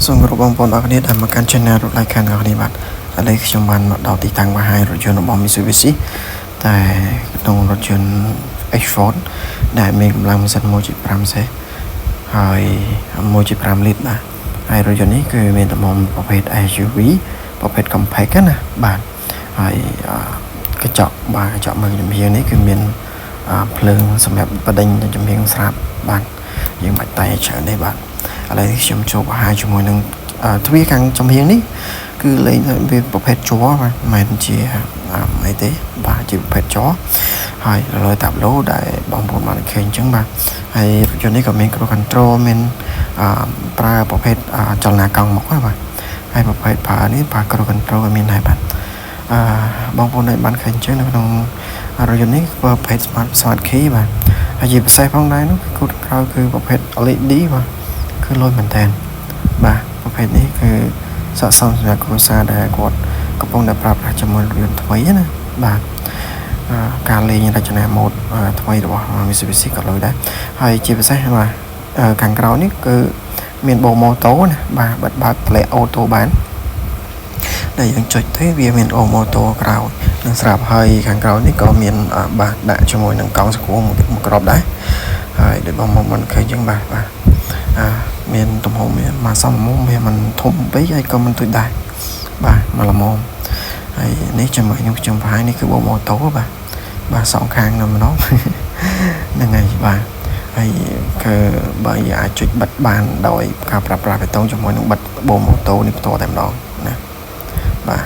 សូមគោរពបងប្អូនអរគុណដែលមកកាន់ channel រក like ខាងនេះបាទឥឡូវខ្ញុំបានមកដល់ទីតាំងបង្ហាញរថយន្តរបស់ Mitsubishi តែក្នុងរថយន្ត X-Force ដែលមានកម្លាំងម៉ាស៊ីន 1.5 សេសហើយ 1.5 លីត្របាទហើយរថយន្តនេះគឺមានទំហំប្រភេទ SUV ប្រភេទ compact ណាបាទហើយកញ្ចក់បាទកញ្ចក់មើលចំហៀងនេះគឺមានភ្លើងសម្រាប់បដិញចំហៀងស្រាប់បាទយើងបាច់តែច្រើនទេបាទឥឡូវខ្ញុំចូលបង្ហាញជាមួយនឹងទ្វារខាងចំហៀងនេះគឺលេងវាប្រភេទជ័របាទមិនមែនជាអីទេបាទជាប្រភេទជ័រហើយលើតាប់ឡូដែលបងប្អូនបានឃើញអញ្ចឹងបាទហើយរថយន្តនេះក៏មាន Cruise Control មានប្រើប្រភេទចលនាកង់មុខបាទហើយប្រភេទប្រើនេះប្រើ Cruise Control ក៏មានដែរបាទបងប្អូនបានឃើញអញ្ចឹងនៅក្នុងរថយន្តនេះប្រភេទ Smart Key បាទហើយជាពិសេសផងដែរនោះគឺក្រោយគឺប្រភេទ LED បាទគឺលុយមែនតើបាទប្រភេទនេះគឺស័ក្តិសមសម្រាប់គ្រួសារដែលគាត់កំពុងតែប្រើប្រាស់ជាមួយរថយន្តថ្មីណាបាទការលេងរចនាម៉ូដថ្មីរបស់ Mitsubishi ក៏លុយដែរហើយជាពិសេសបាទខាងក្រោយនេះគឺមានបូម៉ូតូណាបាទបិទបើកតម្លាក់អូតូបានដែលយើងចុចទៅវាមានអូម៉ូតូក្រោយនឹងស្រាប់ហើយខាងក្រោយនេះក៏មានបាទដាក់ជាមួយនឹងកង់ស្គួរមួយក្របដែរហើយដូចបងមិនឃើញចឹងបាទមានទំហំមានមកសមមុំវាមិនធំពេកហើយក៏មិនទូចដែរបាទមកល្មមហើយនេះជាមួយខ្ញុំបង្ហាញនេះគឺបូម៉ូតូបាទសងខាងនៅម្ដងហ្នឹងហើយបាទហើយគឺបើយើងអាចចុចបិទបានដោយការប្រើប្រាស់បេតុងជាមួយនឹងបិទបូម៉ូតូនេះផ្ទាល់តែម្ដងណាបាទ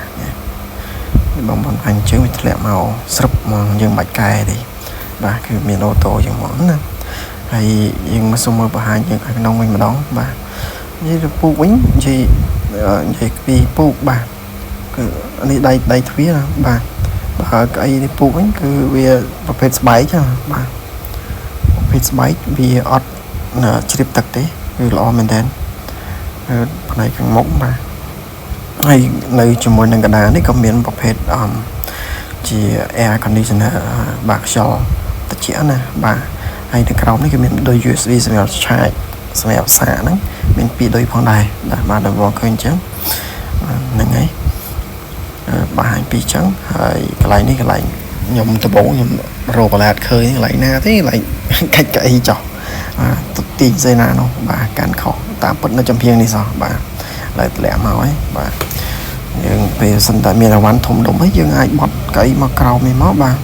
បងប្អូនអញ្ចឹងវាធ្លាក់មកស្រុបមកយើងបាច់កែទេបាទគឺមានអូតូយ៉ាងហ្មងណាហើយយើងមកសុំមើលបង្ហាញយើងខាងក្នុងវិញម្ដងបាទនិយាយទៅពូកវិញនិយាយពីពូកបាទគឺនេះដៃទ្វារបាទបើក្អីនេះពូកវិញគឺវាប្រភេទស្បែកបាទប្រភេទស្បែកវាអត់ជ្រាបទឹកទេគឺល្អមែនតើផ្នែកខាងមុខបាទហើយនៅជាមួយនឹងកណ្ដាលនេះក៏មានប្រភេទជា air conditioner បាទខ្យល់ត្រជាក់ណាបាទហើយនៅក្រោមនេះគឺមានដូច USB សម្រាប់ឆាចសម្រាប់សាកហ្នឹងមាន2ដូចផងដែរបាទដល់បងឃើញអញ្ចឹងហ្នឹងហើយបង្ហាញពីអញ្ចឹងហើយកន្លែងនេះកន្លែងខ្ញុំដំបូងខ្ញុំរកកន្លែងឃើញកន្លែងណាទេកន្លែងកាច់កៅអីចោះទីផ្សេងណានោះបាទកាន់ខុសតាមពិតនៅចំហៀងនេះសោះបាទឡើយធ្លាក់មកហើយបាទយើងពេលសិនតែមានអវ៉ាន់ធំដុំហើយយើងអាចបត់កៅអីមកក្រោមនេះមកបាទ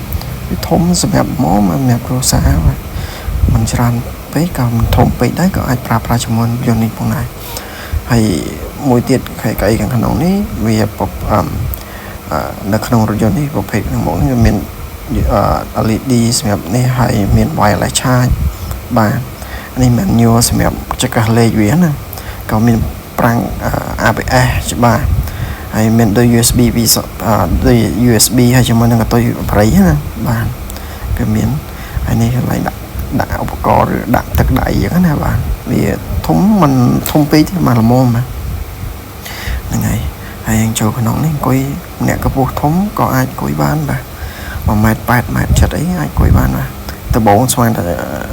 វាធំសម្រាប់មកសម្រាប់គ្រួសារបាទមិនច្រើនពេកក៏មិនធំពេកដែរក៏អាចប្រើប្រាស់ជាមួយយន្តនេះផងដែរហើយមួយទៀតកៅអីខាងក្នុងនេះវានៅក្នុងរថយន្តនេះប្រភេទខាងមុខនេះមានLED សម្រាប់នេះហើយមាន wireless charge បាទនេះមិនញ័រសម្រាប់ចង្កឹះលេខវាណាក៏មានប្រាំង ABS ច្បាស់ហើយមានដូច USB ដូច USB ហើយជាមួយនឹងកតុយប្រៃណាបាទគឺមានហើយនេះកន្លែងដាក់ឧបករណ៍ឬដាក់ទឹកដៃអញ្ចឹងណាបាទវាធំមិនធំពេកទេមកល្មមបាទហ្នឹងហើយហើយយើងចូលក្នុងនេះអង្គុយអ្នកកម្ពស់ធំក៏អាចអង្គុយបានបាទ1.8 ម៉ែត្រចិត្តអីអាចអង្គុយបានបាទដំបូងស្មានតែ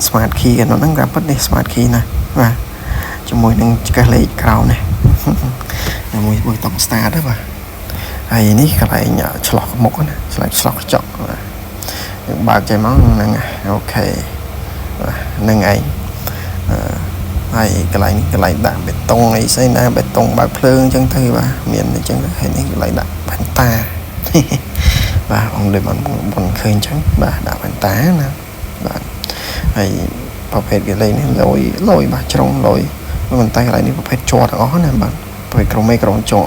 Smart Key ហ្នឹងតាមពិតនេះ Smart Key ណាបាទជាមួយនឹងចង្កេះលេខក្រោមនេះមួយតុង start ទេបាទហើយនេះកន្លែងឆ្លោះមុខណាឆ្លោះកញ្ចក់បាទយើងបើកចេញមកហ្នឹងអូខេបាទហ្នឹងឯងហើយកន្លែងនេះកន្លែងដាក់បេតុងអីផ្សេងដែរបេតុងបើកភ្លើងអញ្ចឹងទៅបាទមានអញ្ចឹងហើយនេះកន្លែងដាក់ផែនតាបាទអង្គដូចមិនឃើញអញ្ចឹងបាទដាក់ផែនតាណាបាទហើយប្រភេទកន្លែងនេះលយបាទជ្រុងលយប៉ុន្តែកន្លែងនេះប្រភេទជ័រទាំងអស់ណាបាទប្រភេទក្រុមជ័រ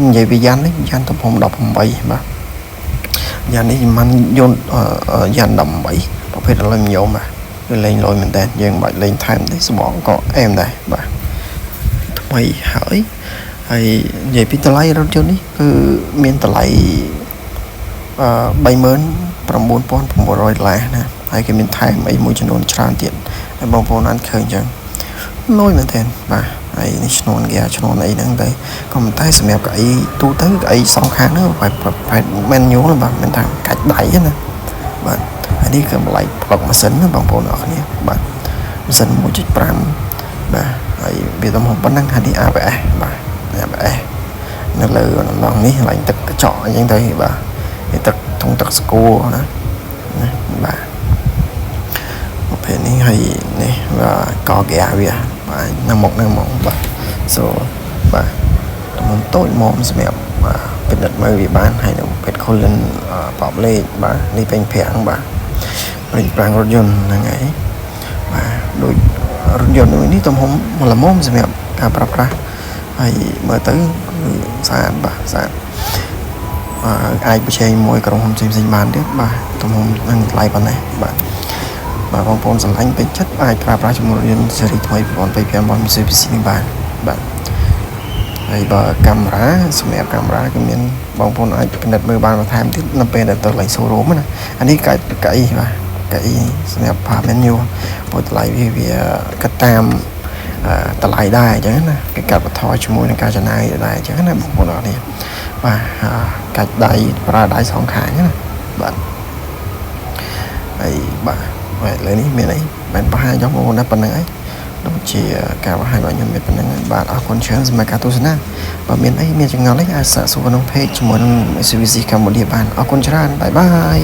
និយាយពីយ៉ាន់នេះយ៉ាន់ទំហំ18បាទយ៉ាន់នេះមិនយន្តយ៉ាន់18ប្រភេទលុយញោមបាទគឺលេងលុយមែនតើយើងមិនបាច់លេងថែមទេស្បកក៏អែមដែរបាទថ្មីហើយនិយាយពីតម្លៃរថយន្តនេះគឺមានតម្លៃ$39,900ណាហើយគេមានថែមអីមួយចំនួនច្រើនទៀតហើយបងប្អូនបានឃើញអញ្ចឹងលុយមែនតើបាទហើយនេះឈ្នួនគេឈ្នួនអីហ្នឹងទៅក៏មិនតែសម្រាប់កៅអីទូទៅកៅអីសងខាងហ្នឹងបែបមិនញូលបាទមិនថាកាច់ដៃណាបាទហើយនេះគឺតម្លៃប្លុកម៉ាស៊ីនណាបងប្អូនអរគ្នាបាទម៉ាស៊ីន 1.5 បាទ ហើយវាទំហំប៉ុណ្ណឹងហើយនេះ ABS បាទ ABS នៅលើឡងនេះឡើងទឹកកញ្ចក់អញ្ចឹងទៅបាទនេះទឹកធុងទឹកស្គរណាបាទប្រភេទនេះហើយនេះកហ្គាវាបាទនៅមុខបាទ so បាទទំហំតូចមកសម្រាប់ពិនិត្យមើលវាបានហើយនៅពេទ្យខូលិនប៉បលេខបាទនេះពេញប្រាំងបាទពេញប្រាំងរថយន្តហ្នឹងហើយបាទដូចរថយន្តនេះទំហំល្មមសម្រាប់ការប្រើប្រាស់ហើយមើលទៅគឺស្អាតបាទស្អាតអាចប្រជែងមួយក្រុមហ៊ុនផ្សេងៗបានទៀតបាទទំហំនឹងថ្លៃប៉ុណ្ណេះបាទបងប្អូនស្រឡាញ់ពេញចិត្តអាចប្រើប្រាស់ជាមួយរថយន្តស៊េរីថ្មី2025របស់ Mitsubishi នេះបានបាទហើយបើកាមេរ៉ាសម្រាប់កាមេរ៉ាគឺមានបងប្អូនអាចពិនិត្យមើលបានបន្ថែមទៀតនៅពេលដែលទៅឡើង showroom ណាអានេះកៅអីបាទកៅអីសម្រាប់ ផា menu ព្រោះតម្លៃវាគិតតាមតម្លៃដែរអញ្ចឹងណាគេកាត់បន្ថយជាមួយនឹងការចំណាយដែរអញ្ចឹងណាបងប្អូនអរនេះបាទកាច់ដៃប្រើដៃសងខាងណាបាទហើយបាទលើនេះមានអីបានបង្ហាញបងប្អូនដែរប៉ុណ្្នឹងអីដូចជាការបង្ហាញរបស់ខ្ញុំមានប៉ុណ្្នឹងបាទអរគុណច្រើនសម្រាប់ការទស្សនាបើមានអីមានចម្ងល់អីអាចសាកសួរក្នុង page ជាមួយនឹង Mitsubishi Cambodia បានអរគុណច្រើនបាយបាយ